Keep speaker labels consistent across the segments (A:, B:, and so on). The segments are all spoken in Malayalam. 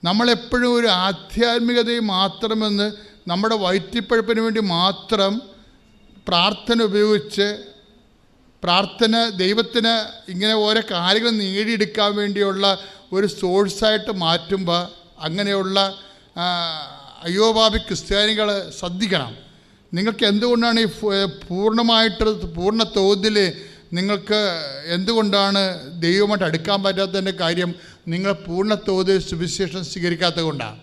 A: നമ്മളെപ്പോഴും ഒരു ആധ്യാത്മികതയെ മാത്രമെന്ന് നമ്മുടെ വയറ്റിപ്പഴുപ്പിന് വേണ്ടി മാത്രം പ്രാർത്ഥന ഉപയോഗിച്ച് പ്രാർത്ഥന ദൈവത്തിന് ഇങ്ങനെ ഓരോ കാര്യങ്ങൾ നേടിയെടുക്കാൻ വേണ്ടിയുള്ള ഒരു സോഴ്സായിട്ട് മാറ്റുമ്പോൾ അങ്ങനെയുള്ള അയ്യോപാപി ക്രിസ്ത്യാനികൾ ശ്രദ്ധിക്കണം. നിങ്ങൾക്ക് എന്തുകൊണ്ടാണ് ഈ പൂർണ്ണ തോതിൽ നിങ്ങൾക്ക് എന്തുകൊണ്ടാണ് ദൈവമായിട്ട് അടുക്കാൻ പറ്റാത്തതിൻ്റെ കാര്യം? നിങ്ങൾ പൂർണ്ണ തോതിൽ സുവിശേഷം സ്വീകരിക്കാത്തത് കൊണ്ടാണ്.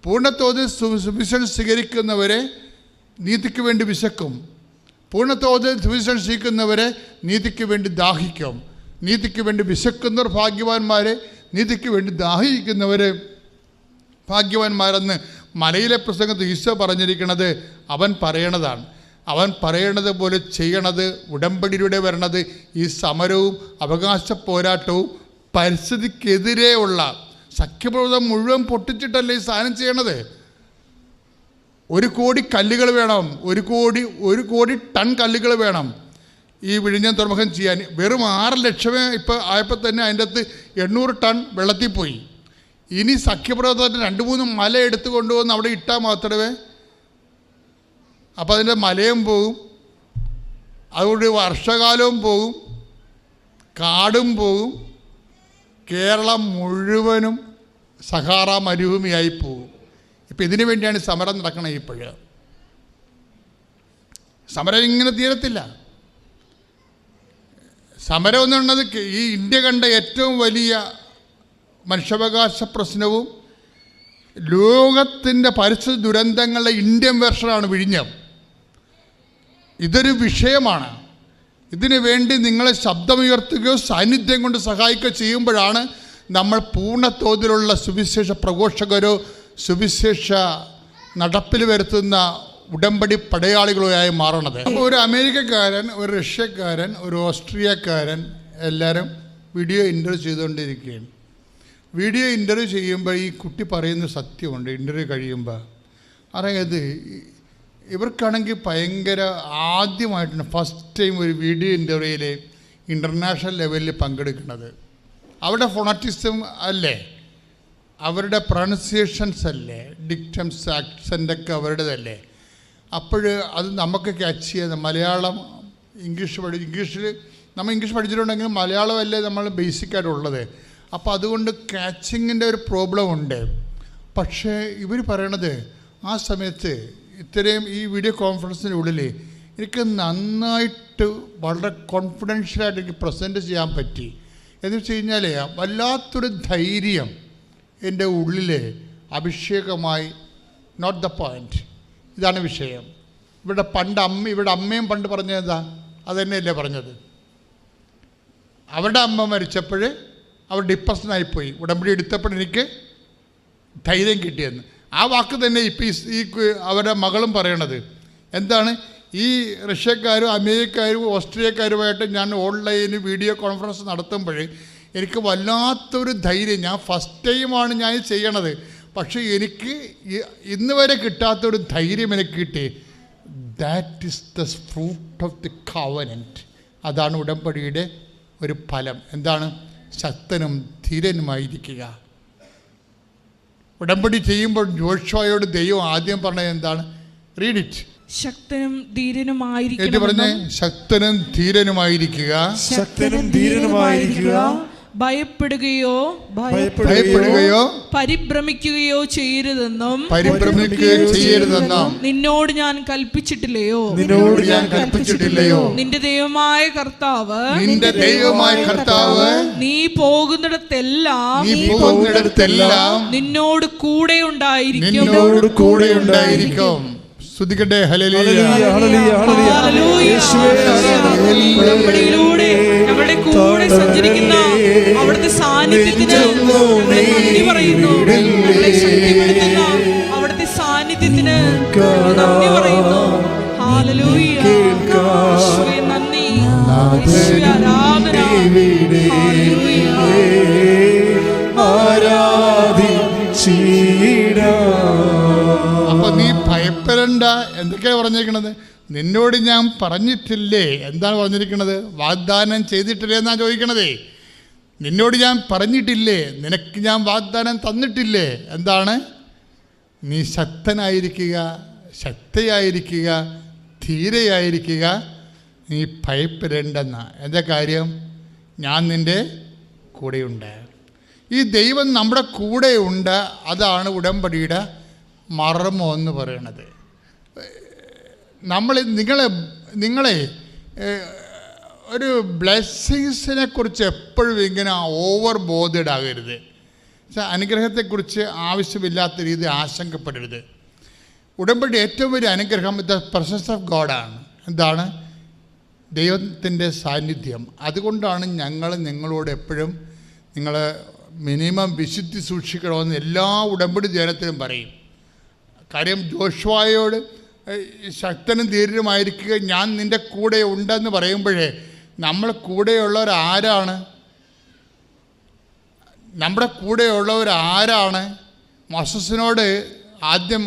A: പൂർണ്ണ തോതിൽ സുവിശേഷം സ്വീകരിക്കുന്നവരെ നീതിക്ക് വേണ്ടി വിശക്കും. പൂർണ്ണ തോതിൽ സുവിശേഷം സ്വീകരിക്കുന്നവരെ നീതിക്ക് വേണ്ടി ദാഹിക്കും. നീതിക്ക് വേണ്ടി വിശക്കുന്നവർ ഭാഗ്യവാന്മാർ, നീതിക്ക് വേണ്ടി ദാഹിക്കുന്നവർ ഭാഗ്യവാന്മാരെന്ന് മലയിലെ പ്രസംഗത്തിൽ ഈശോ പറഞ്ഞിരിക്കുന്നത് അവൻ പറയണതാണ്. അവൻ പറയണത് പോലെ ചെയ്യണത്, ഉടമ്പടിയിലൂടെ വരണത് ഈ സമരവും അവകാശ പോരാട്ടവും പരിസ്ഥിതിക്കെതിരെയുള്ള സഖ്യപ്രവർത്തനം മുഴുവൻ പൊട്ടിച്ചിട്ടല്ലേ ഈ സാധനം ചെയ്യണത്. 1 കോടി കല്ലുകൾ വേണം, 1 കോടി ടൺ കല്ലുകൾ വേണം ഈ വിഴിഞ്ഞം തുറമുഖം ചെയ്യാൻ. വെറും 6 ലക്ഷമേ ഇപ്പോൾ ആയപ്പോൾ തന്നെ അതിൻ്റെ അകത്ത് 800 ടൺ വെള്ളത്തിൽ പോയി. ഇനി സഖ്യപ്രവർത്തനത്തിന് 2-3 മല എടുത്തു കൊണ്ടുവന്ന് അവിടെ ഇട്ടാൽ മാത്രമേ, അപ്പോൾ അതിൻ്റെ മലയും പോകും, അതുകൊണ്ട് വർഷകാലവും പോകും, കാടും പോകും, കേരളം മുഴുവനും സഹാറ മരുഭൂമിയായി പോകും. ഇപ്പം ഇതിനു വേണ്ടിയാണ് സമരം നടക്കണത്. ഇപ്പോഴ് സമരം ഇങ്ങനെ തീരത്തില്ല. സമരം എന്ന് പറയുന്നത് ഈ ഇന്ത്യ കണ്ട ഏറ്റവും വലിയ മനുഷ്യാവകാശ പ്രശ്നവും ലോകത്തിൻ്റെ പരിസ്ഥിതി ദുരന്തങ്ങളുടെ ഇന്ത്യൻ വെർഷനാണ് വിഴിഞ്ഞം. ഇതൊരു വിഷയമാണ്. ഇതിനു വേണ്ടി നിങ്ങളെ ശബ്ദമുയർത്തുകയോ സാന്നിധ്യം കൊണ്ട് സഹായിക്കുകയോ ചെയ്യുമ്പോഴാണ് നമ്മൾ പൂർണ്ണ തോതിലുള്ള സുവിശേഷ പ്രഘോഷകരോ സുവിശേഷ നടപ്പിൽ വരുത്തുന്ന ഉടമ്പടി പടയാളികളായി മാറണത്. ഒരു അമേരിക്കക്കാരൻ, ഒരു റഷ്യക്കാരൻ, ഒരു ഓസ്ട്രിയക്കാരൻ എല്ലാവരും വീഡിയോ ഇൻ്റർവ്യൂ ചെയ്തുകൊണ്ടിരിക്കുകയാണ്. വീഡിയോ ഇൻ്റർവ്യൂ ചെയ്യുമ്പോൾ ഈ കുട്ടി പറയുന്ന സത്യമുണ്ട്. ഇൻ്റർവ്യൂ കഴിയുമ്പോൾ അതായത് ഇവർക്കാണെങ്കിൽ ഭയങ്കര ആദ്യമായിട്ടാണ് ഫസ്റ്റ് ടൈം ഒരു വീഡിയോ ഇൻ്റർവ്യൂവിൽ ഇൻ്റർനാഷണൽ ലെവലിൽ പങ്കെടുക്കുന്നത്. അവരുടെ ഫോണറ്റിസം അല്ലേ, അവരുടെ പ്രൊണൗൺസിയേഷൻസ് അല്ലേ, ഡിക്റ്റംസ്, ആക്സൻ്റൊക്കെ അവരുടേതല്ലേ. അപ്പോൾ അത് നമുക്ക് ക്യാച്ച് ചെയ്യുന്നത് മലയാളം, ഇംഗ്ലീഷിൽ നമ്മൾ ഇംഗ്ലീഷ് പഠിച്ചിട്ടുണ്ടെങ്കിൽ മലയാളമല്ലേ നമ്മൾ ബേസിക്കായിട്ടുള്ളത്. അപ്പോൾ അതുകൊണ്ട് ക്യാച്ചിങ്ങിൻ്റെ ഒരു പ്രോബ്ലം ഉണ്ട്. പക്ഷേ ഇവർ പറയണത് ആ സമയത്ത് ഇത്രയും ഈ വീഡിയോ കോൺഫറൻസിൻ്റെ ഉള്ളിൽ എനിക്ക് നന്നായിട്ട് വളരെ കോൺഫിഡൻഷ്യലായിട്ട് എനിക്ക് പ്രസൻറ്റ് ചെയ്യാൻ പറ്റി. എന്ന് വെച്ച് കഴിഞ്ഞാൽ വല്ലാത്തൊരു ധൈര്യം എൻ്റെ ഉള്ളിൽ അഭിഷേകമായി. നോട്ട് ദ പോയിൻറ്റ്, ഇതാണ് വിഷയം. ഇവിടെ അമ്മയും പണ്ട് പറഞ്ഞതാ അത് തന്നെയല്ലേ പറഞ്ഞത്. അവരുടെ അമ്മ മരിച്ചപ്പോൾ അവർ ഡിപ്രഷനായിപ്പോയി. ഉടമ്പടി എടുത്തപ്പോൾ എനിക്ക് ധൈര്യം കിട്ടിയെന്ന്. ആ വാക്ക് തന്നെ ഇപ്പോൾ ഈ അവരുടെ മകളും പറയണത് എന്താണ്? ഈ റഷ്യക്കാരും അമേരിക്കക്കാരും ഓസ്ട്രേലിയക്കാരുമായിട്ട് ഞാൻ ഓൺലൈനിൽ വീഡിയോ കോൺഫറൻസ് നടത്തുമ്പോൾ എനിക്ക് വല്ലാത്തൊരു ധൈര്യം. ഞാൻ ഫസ്റ്റ് ടൈമാണ് ഞാൻ ചെയ്യണത്, പക്ഷേ എനിക്ക് ഇന്ന് വരെ കിട്ടാത്തൊരു ധൈര്യം എനിക്ക് കിട്ടി. That is the fruit of the covenant. അതാണ് ഉടമ്പടിയുടെ ഒരു ഫലം. എന്താണ്? ശക്തനും ധീരനുമായിരിക്കുക. ഉടമ്പടി ചെയ്യുമ്പോൾ ജോഷുവയോട് ദൈവം ആദ്യം പറഞ്ഞത് എന്താണ്? Read it.
B: ശക്തനും ധീരനുമായിരിക്കുക.
A: പറഞ്ഞേ, ശക്തനും ധീരനുമായിരിക്കുക.
B: ശക്തനും ധീരനുമായിരിക്കുക. ഭയപ്പെടുകയോ പരിഭ്രമിക്കുകയോ ചെയ്യരുതെന്നും നിന്നോട് ഞാൻ കൽപ്പിച്ചിട്ടില്ലയോ? നിന്റെ ദൈവമായ കർത്താവ് നീ പോകുന്നിടത്തെല്ലാം നിന്നോട് കൂടെ ഉണ്ടായിരിക്കും.
A: സ്തുതിക്കട്ടെ.
B: ഉടമ്പടിയിലൂടെ ഞങ്ങളുടെ കൂടെ സഞ്ചരിക്കുന്ന അവിടുത്തെ സാന്നിധ്യത്തിന് നന്ദി പറയുന്നു. ഞങ്ങളെ ശക്തിപ്പെടുത്തുന്ന അവിടുത്തെ സാന്നിധ്യത്തിന് നന്ദി പറയുന്നു. ഹല്ലേലൂയ. യേശുവേ നന്ദി, യേശുവേ ആരാധന. ഹല്ലേലൂയ.
A: അപ്പൊ നീ ഭയപ്പെടണ്ട. എന്തൊക്കെയാണ് പറഞ്ഞിരിക്കണത്? നിന്നോട് ഞാൻ പറഞ്ഞിട്ടില്ലേ? എന്താണ് പറഞ്ഞിരിക്കുന്നത്? വാഗ്ദാനം ചെയ്തിട്ടില്ലേ എന്നാണ് ചോദിക്കണതേ. നിന്നോട് ഞാൻ പറഞ്ഞിട്ടില്ലേ, നിനക്ക് ഞാൻ വാഗ്ദാനം തന്നിട്ടില്ലേ? എന്താണ്? നീ ശക്തനായിരിക്കുക, ശക്തയായിരിക്കുക, ധീരയായിരിക്കുക, നീ ഭയപ്പെടേണ്ടെന്ന. എന്താ കാര്യം? ഞാൻ നിൻ്റെ കൂടെയുണ്ട്. ഈ ദൈവം നമ്മുടെ കൂടെയുണ്ട്. അതാണ് ഉടമ്പടിയുടെ മർമ്മം എന്ന് പറയുന്നത്. നിങ്ങളെ ഒരു ബ്ലെസ്സിങ്സിനെ കുറിച്ച് എപ്പോഴും ഇങ്ങനെ ഓവർ ബോധഡ് ആകരുത്. അനുഗ്രഹത്തെക്കുറിച്ച് ആവശ്യമില്ലാത്ത രീതി ആശങ്കപ്പെടരുത്. ഉടമ്പടി ഏറ്റവും വലിയ അനുഗ്രഹം ദ പ്രസൻസ് ഓഫ് ഗോഡാണ്. എന്താണ്? ദൈവത്തിൻ്റെ സാന്നിധ്യം. അതുകൊണ്ടാണ് ഞങ്ങൾ നിങ്ങളോട് എപ്പോഴും നിങ്ങൾ മിനിമം വിശുദ്ധി സൂക്ഷിക്കണമെന്ന് എല്ലാ ഉടമ്പടി ധ്യാനത്തിലും പറയും. കാര്യം ജോഷുവയോട് ശക്തനും ധീരനുമായിരിക്കുക, ഞാൻ നിൻ്റെ കൂടെ ഉണ്ടെന്ന് പറയുമ്പോഴേ നമ്മൾ കൂടെയുള്ളവരാരാണ്? നമ്മുടെ കൂടെയുള്ളവരാരാണ്? മോസസിനോട് ആദ്യം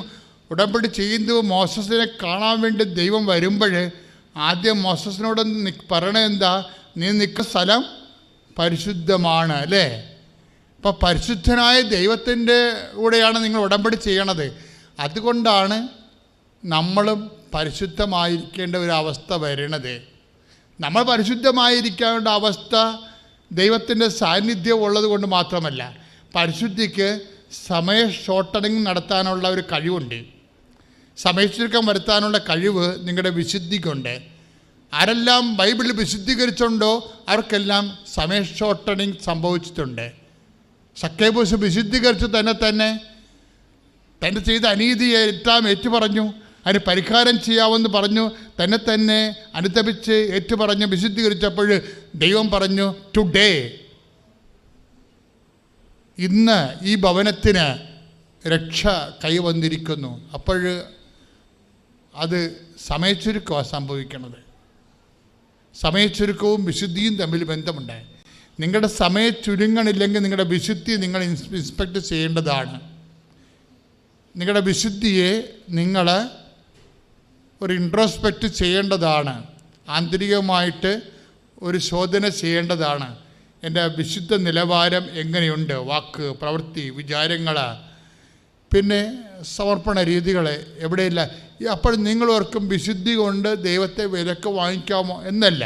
A: ഉടമ്പടി ചെയ്യുന്നത് മോസസിനെ കാണാൻ വേണ്ടി ദൈവം വരുമ്പോൾ ആദ്യം മോസസിനോട് പറയണത് എന്താ? നീ നിൽക്കുന്ന സ്ഥലം പരിശുദ്ധമാണ്, അല്ലേ? അപ്പോൾ പരിശുദ്ധനായ ദൈവത്തിൻ്റെ കൂടെയാണ് നിങ്ങൾ ഉടമ്പടി ചെയ്യണത്. അതുകൊണ്ടാണ് നമ്മളും പരിശുദ്ധമായിരിക്കേണ്ട ഒരു അവസ്ഥ വരണത്. നമ്മൾ പരിശുദ്ധമായിരിക്കേണ്ട അവസ്ഥ ദൈവത്തിൻ്റെ സാന്നിധ്യം ഉള്ളത് കൊണ്ട് മാത്രമല്ല, പരിശുദ്ധിക്ക് സമയ ഷോർട്ടണിങ് നടത്താനുള്ള ഒരു കഴിവുണ്ട്. സമയച്ചുരുക്കം വരുത്താനുള്ള കഴിവ് നിങ്ങളുടെ വിശുദ്ധിക്കുണ്ട്. ആരെല്ലാം ബൈബിളിൽ വിശുദ്ധീകരിച്ചുണ്ടോ അവർക്കെല്ലാം സമയ ഷോർട്ടണിങ് സംഭവിച്ചിട്ടുണ്ട്. സക്കേബൂസ് വിശുദ്ധീകരിച്ചു തന്നെ ചെയ്ത അനീതിയെ എല്ലാം ഏറ്റുപറഞ്ഞു, അതിന് പരിഹാരം ചെയ്യാമെന്ന് പറഞ്ഞു, തന്നെ അനുതപിച്ച് ഏറ്റുപറഞ്ഞ് വിശുദ്ധീകരിച്ചപ്പോൾ ദൈവം പറഞ്ഞു, ടുഡേ, ഇന്ന് ഈ ഭവനത്തിന് രക്ഷ കൈവന്നിരിക്കുന്നു. അപ്പോൾ അത് സമയച്ചുരുക്കമാണ് സംഭവിക്കുന്നത്. സമയച്ചുരുക്കവും വിശുദ്ധിയും തമ്മിൽ ബന്ധമുണ്ട്. നിങ്ങളുടെ സമയം ചുരുങ്ങണില്ലെങ്കിൽ നിങ്ങളുടെ വിശുദ്ധി നിങ്ങൾ ഇൻസ്പെക്ട് ചെയ്യേണ്ടതാണ്. നിങ്ങളുടെ വിശുദ്ധിയെ നിങ്ങൾ ഒരു ഇൻട്രോസ്പെക്റ്റ് ചെയ്യേണ്ടതാണ്. ആന്തരികമായിട്ട് ഒരു ശോധന ചെയ്യേണ്ടതാണ്. എൻ്റെ വിശുദ്ധ നിലവാരം എങ്ങനെയുണ്ട്? വാക്ക്, പ്രവൃത്തി, വിചാരങ്ങൾ, പിന്നെ സമർപ്പണ രീതികൾ എവിടെയില്ല. അപ്പോൾ നിങ്ങളോർക്കും വിശുദ്ധി കൊണ്ട് ദൈവത്തെ വിലക്ക് വാങ്ങിക്കാമോ എന്നല്ല.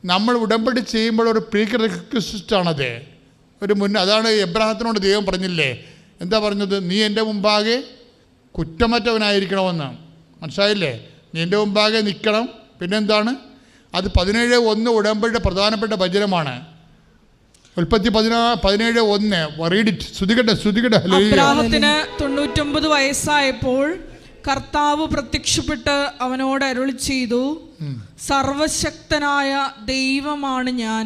A: നമ്മൾ ഉടമ്പടി ചെയ്യുമ്പോൾ ഒരു പ്രീ റിക്വസിറ്റാണത്. അതാണ് എബ്രാഹത്തിനോട് ദൈവം പറഞ്ഞില്ലേ, എന്താ പറഞ്ഞത്? നീ എൻ്റെ മുമ്പാകെ കുറ്റമറ്റവനായിരിക്കണമെന്ന്. മനസ്സിലായില്ലേ? നീ എൻ്റെ മുമ്പാകെ നിൽക്കണം. പിന്നെന്താണ്? അത് 17:1 ഉടമ്പടിയുടെ പ്രധാനപ്പെട്ട വചനമാണ്. ഉൽപ്പത്തി 17:1 റീഡിറ്റ്. ശ്രുതികട്ടെ.
B: അബ്രാഹത്തിന് 99 വയസ്സായപ്പോൾ കർത്താവ് പ്രത്യക്ഷപ്പെട്ട് അവനോട് അരുളി ചെയ്തു, സർവശക്തനായ ദൈവമാണ് ഞാൻ,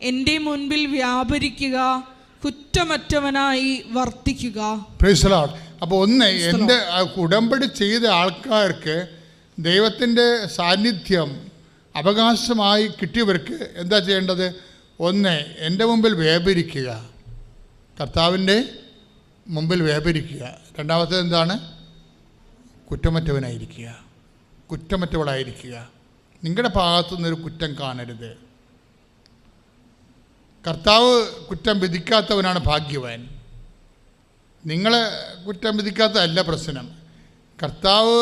B: എൻ്റെ മുൻപിൽ വ്യാപരിക്കുക, കുറ്റമറ്റവനായി വർത്തിക്കുക.
A: Praise the lord. അപ്പോൾ എൻ്റെ ഉടമ്പടി ചെയ്ത ആൾക്കാർക്ക് ദൈവത്തിൻ്റെ സാന്നിധ്യം അവകാശമായി കിട്ടിയവർക്ക് എന്താ ചെയ്യേണ്ടത്? എൻ്റെ മുമ്പിൽ വ്യാപരിക്കുക, കർത്താവിൻ്റെ മുമ്പിൽ വ്യാപരിക്കുക. രണ്ടാമത്തേത് എന്താണ്? കുറ്റമറ്റവനായിരിക്കുക, കുറ്റമറ്റവളായിരിക്കുക. നിങ്ങളുടെ ഭാഗത്തു നിന്നൊരു കുറ്റം കാണരുത്. കർത്താവ് കുറ്റം വിധിക്കാത്തവനാണ് ഭാഗ്യവാൻ. നിങ്ങളെ കുറ്റം വിധിക്കാത്തതല്ല പ്രശ്നം. കർത്താവ്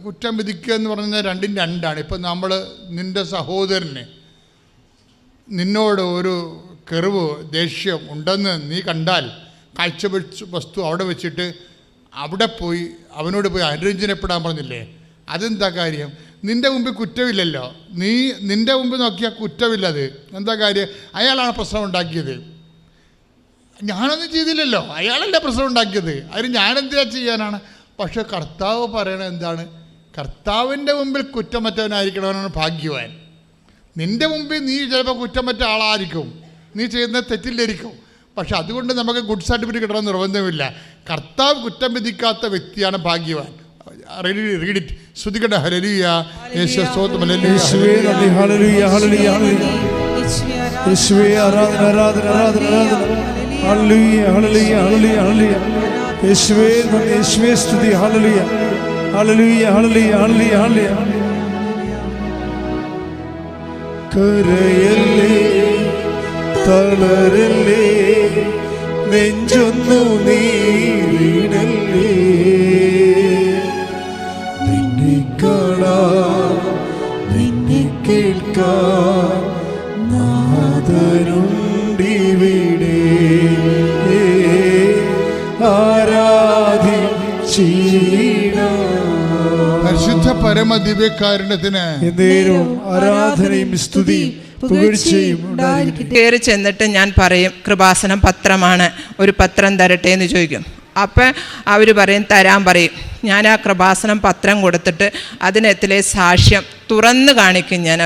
A: കുറ്റം വിധിക്കുക എന്ന് പറഞ്ഞാൽ രണ്ടും രണ്ടാണ്. ഇപ്പം നമ്മൾ നിൻ്റെ സഹോദരന് നിന്നോട് ഒരു കെറിവ്, ദേഷ്യം ഉണ്ടെന്ന് നീ കണ്ടാൽ കാഴ്ചവെച്ച് വസ്തു അവിടെ വെച്ചിട്ട് അവിടെ പോയി അവനോട് പോയി അനുരഞ്ജനപ്പെടാൻ പറഞ്ഞില്ലേ? അതെന്താ കാര്യം? നിൻ്റെ മുമ്പിൽ കുറ്റമില്ലല്ലോ. നിൻ്റെ മുമ്പിൽ നോക്കിയാൽ കുറ്റമില്ലത്. എന്താ കാര്യം? അയാളാണ് പ്രശ്നം ഉണ്ടാക്കിയത്. ഞാനൊന്നും ചെയ്തില്ലല്ലോ, അയാളല്ലേ പ്രശ്നം ഉണ്ടാക്കിയത്. അതിന് ഞാനെന്താ ചെയ്യാനാണ്? പക്ഷെ കർത്താവ് പറയണത് എന്താണ്? കർത്താവിൻ്റെ മുമ്പിൽ കുറ്റമറ്റവനായിരിക്കണവനാണ് ഭാഗ്യവാൻ. നിൻ്റെ മുമ്പിൽ നീ ചിലപ്പോൾ കുറ്റമറ്റ ആളായിരിക്കും, നീ ചെയ്യുന്ന തെറ്റില്ലായിരിക്കും. പക്ഷെ അതുകൊണ്ട് നമുക്ക് ഗുഡ് സർട്ടിഫിക്കറ്റ് കിട്ടണമെന്ന് നിർബന്ധമില്ല. കർത്താവ് കുറ്റം വിധിക്കാത്ത വ്യക്തിയാണ് ഭാഗ്യവാൻ. Read it. ശ്രുതികട്ടെ. ഹല്ലേലൂയ. യേശുവേ സ്തോത്രം. ഹല്ലേലൂയ.
C: ഹല്ലേലൂയ. ഹല്ലേലൂയ. യേശുവേ ആരാധന ആരാധന ആരാധന ആരാധന. ഹല്ലേലൂയ. ഹല്ലേലൂയ. ഹല്ലേലൂയ. ഹല്ലേലൂയ. യേശുവേ നന്ദി. യേശുവേ സ്തുതി. Hallelujah. Hallelujah. Hallelujah. Hallelujah. Hallelujah. കരയല്ലേ തളരല്ലേ, നെഞ്ചൊന്നു നീറിടല്ലേ. നിന്നെ കാണാൻ, നിന്നെ കേൾക്കാൻ നാഥനുണ്ടിവിടെ. ആരാധിച്ചിടാം.
A: പരിശുദ്ധ പരമ ദിവ്യകാരുണ്യത്തിന്
C: എന്നേരവും ആരാധനയും സ്തുതിയും പുകഴ്ചയും ഉണ്ടായിരിക്കട്ടെ.
D: കയറി ചെന്നിട്ട് ഞാൻ പറയും, കൃപാസനം പത്രമാണ്, ഒരു പത്രം തരട്ടെ എന്ന് ചോദിക്കും. അപ്പം അവർ പറയും, തരാൻ പറയും. ഞാൻ ആ കൃപാസനം പത്രം കൊടുത്തിട്ട് അതിനെത്തിലെ സാക്ഷ്യം തുറന്ന് കാണിക്കും. ഞാൻ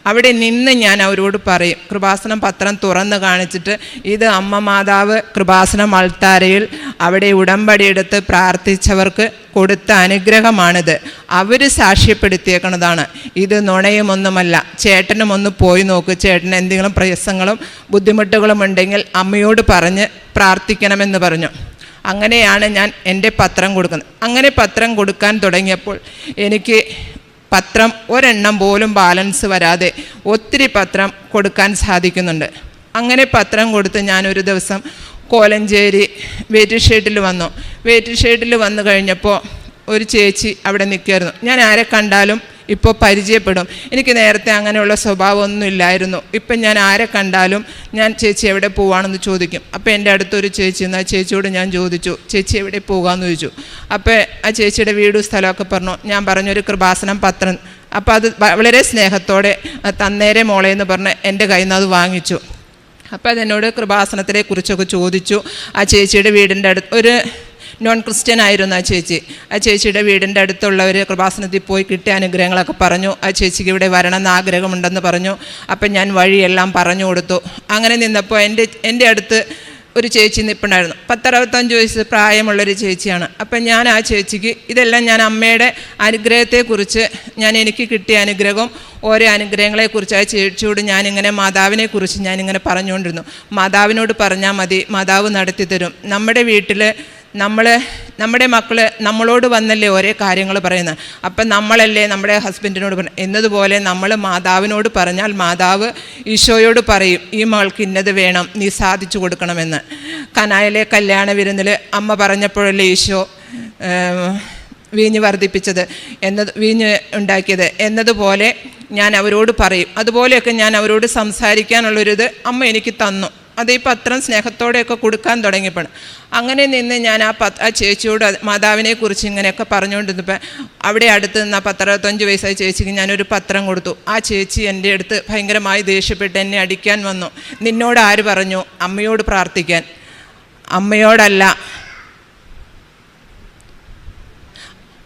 D: അവിടെ നിന്ന് ഞാൻ അവരോട് പറയും, കൃപാസനം പത്രം തുറന്ന് കാണിച്ചിട്ട്, ഇത് അമ്മ മാതാവ് കൃപാസനം അൾത്താരയിൽ അവിടെ ഉടമ്പടി എടുത്ത് പ്രാർത്ഥിച്ചവർക്ക് കൊടുത്ത അനുഗ്രഹമാണിത്. അവർ സാക്ഷ്യപ്പെടുത്തിയേക്കണതാണ്. ഇത് നുണയുമൊന്നുമല്ല. ചേട്ടനും ഒന്ന് പോയി നോക്ക്. ചേട്ടന് എന്തെങ്കിലും പ്രയാസങ്ങളും ബുദ്ധിമുട്ടുകളും ഉണ്ടെങ്കിൽ അമ്മയോട് പറഞ്ഞ് പ്രാർത്ഥിക്കണമെന്ന് പറഞ്ഞു. അങ്ങനെയാണ് ഞാൻ എൻ്റെ പത്രം കൊടുക്കുന്നത്. അങ്ങനെ പത്രം കൊടുക്കാൻ തുടങ്ങിയപ്പോൾ എനിക്ക് പത്രം ഒരെണ്ണം പോലും ബാലൻസ് വരാതെ ഒത്തിരി പത്രം കൊടുക്കാൻ സാധിക്കുന്നുണ്ട്. അങ്ങനെ പത്രം കൊടുത്ത് ഞാനൊരു ദിവസം കോലഞ്ചേരി വെയിറ്റിംഗ് ഷെഡിൽ വന്നു. വെയിറ്റിംഗ് ഷെഡിൽ വന്നു കഴിഞ്ഞപ്പോൾ ഒരു ചേച്ചി അവിടെ നിൽക്കുമായിരുന്നു. ഞാൻ ആരെ കണ്ടാലും ഇപ്പോൾ പരിചയപ്പെടും. എനിക്ക് നേരത്തെ അങ്ങനെയുള്ള സ്വഭാവമൊന്നും ഇല്ലായിരുന്നു. ഇപ്പം ഞാൻ ആരെ കണ്ടാലും ഞാൻ ചേച്ചി എവിടെ പോവാണെന്ന് ചോദിക്കും. അപ്പോൾ എൻ്റെ അടുത്തൊരു ചേച്ചി ആ ചേച്ചിയോട് ഞാൻ ചോദിച്ചു, ചേച്ചി എവിടെ പോകാമെന്ന് ചോദിച്ചു. അപ്പോൾ ആ ചേച്ചിയുടെ വീടും സ്ഥലമൊക്കെ പറഞ്ഞു. ഞാൻ പറഞ്ഞൊരു കൃപാസനം പത്രം. അപ്പോൾ അത് വളരെ സ്നേഹത്തോടെ തന്നേരെ മോളെ എന്ന് പറഞ്ഞ് എൻ്റെ കയ്യിൽ നിന്ന് അത് വാങ്ങിച്ചു. അപ്പോൾ അതെന്നോട് കൃപാസനത്തിനെ കുറിച്ചൊക്കെ ചോദിച്ചു. ആ ചേച്ചിയുടെ വീടിൻ്റെ അടുത്ത് ഒരു നോൺ ക്രിസ്ത്യൻ ആയിരുന്നു ആ ചേച്ചി. ആ ചേച്ചിയുടെ വീടിൻ്റെ അടുത്തുള്ളവർ കൃപാസനത്തിൽ പോയി കിട്ടിയ അനുഗ്രഹങ്ങളൊക്കെ പറഞ്ഞു. ആ ചേച്ചിക്ക് ഇവിടെ വരണമെന്ന് ആഗ്രഹമുണ്ടെന്ന് പറഞ്ഞു. അപ്പം ഞാൻ വഴിയെല്ലാം പറഞ്ഞു കൊടുത്തു. അങ്ങനെ നിന്നപ്പോൾ എൻ്റെ അടുത്ത് ഒരു ചേച്ചി നിൽപ്പുണ്ടായിരുന്നു. 10-65 വയസ്സ് പ്രായമുള്ളൊരു ചേച്ചിയാണ്. അപ്പം ഞാൻ ആ ചേച്ചിക്ക് ഇതെല്ലാം ഞാൻ അമ്മയുടെ അനുഗ്രഹത്തെക്കുറിച്ച്, എനിക്ക് കിട്ടിയ അനുഗ്രഹം, ഓരോ അനുഗ്രഹങ്ങളെക്കുറിച്ച് ആ ചേച്ചിയോട് ഞാനിങ്ങനെ മാതാവിനെക്കുറിച്ച് ഞാനിങ്ങനെ പറഞ്ഞുകൊണ്ടിരുന്നു. മാതാവിനോട് പറഞ്ഞാൽ മതി, മാതാവ് നടത്തി തരും. നമ്മുടെ വീട്ടിൽ നമ്മുടെ മക്കൾ നമ്മളോട് വന്നല്ലേ ഓരോ കാര്യങ്ങൾ പറയുന്നത്. അപ്പം നമ്മളല്ലേ നമ്മുടെ ഹസ്ബൻഡിനോട് എന്നതുപോലെ നമ്മൾ മാതാവിനോട് പറഞ്ഞാൽ മാതാവ് ഈശോയോട് പറയും, ഈ മകൾക്ക് ഇന്നത് വേണം, നീ സാധിച്ചു കൊടുക്കണമെന്ന്. കനായിലെ കല്യാണ വിരുന്നിൽ അമ്മ പറഞ്ഞപ്പോഴല്ലേ ഈശോ വീഞ്ഞ് വർദ്ധിപ്പിച്ചത്, വീഞ്ഞ് ഉണ്ടാക്കിയത് എന്നതുപോലെ ഞാൻ അവരോട് പറയും. അതുപോലെയൊക്കെ ഞാൻ അവരോട് സംസാരിക്കാനുള്ളൊരിത് അമ്മ എനിക്ക് തന്നു. അത് ഈ പത്രം സ്നേഹത്തോടെയൊക്കെ കൊടുക്കാൻ തുടങ്ങിയപ്പോൾ അങ്ങനെ നിന്ന് ഞാൻ ആ ചേച്ചിയോട് മാതാവിനെക്കുറിച്ച് ഇങ്ങനെയൊക്കെ പറഞ്ഞുകൊണ്ടിരുന്നപ്പോൾ അവിടെ അടുത്ത് നിന്ന് 10-65 വയസ്സായ ചേച്ചിക്ക് ഞാനൊരു പത്രം കൊടുത്തു. ആ ചേച്ചി എൻ്റെ അടുത്ത് ഭയങ്കരമായി ദേഷ്യപ്പെട്ട് എന്നെ അടിക്കാൻ വന്നു. നിന്നോട് ആര് പറഞ്ഞു അമ്മയോട് പ്രാർത്ഥിക്കാൻ?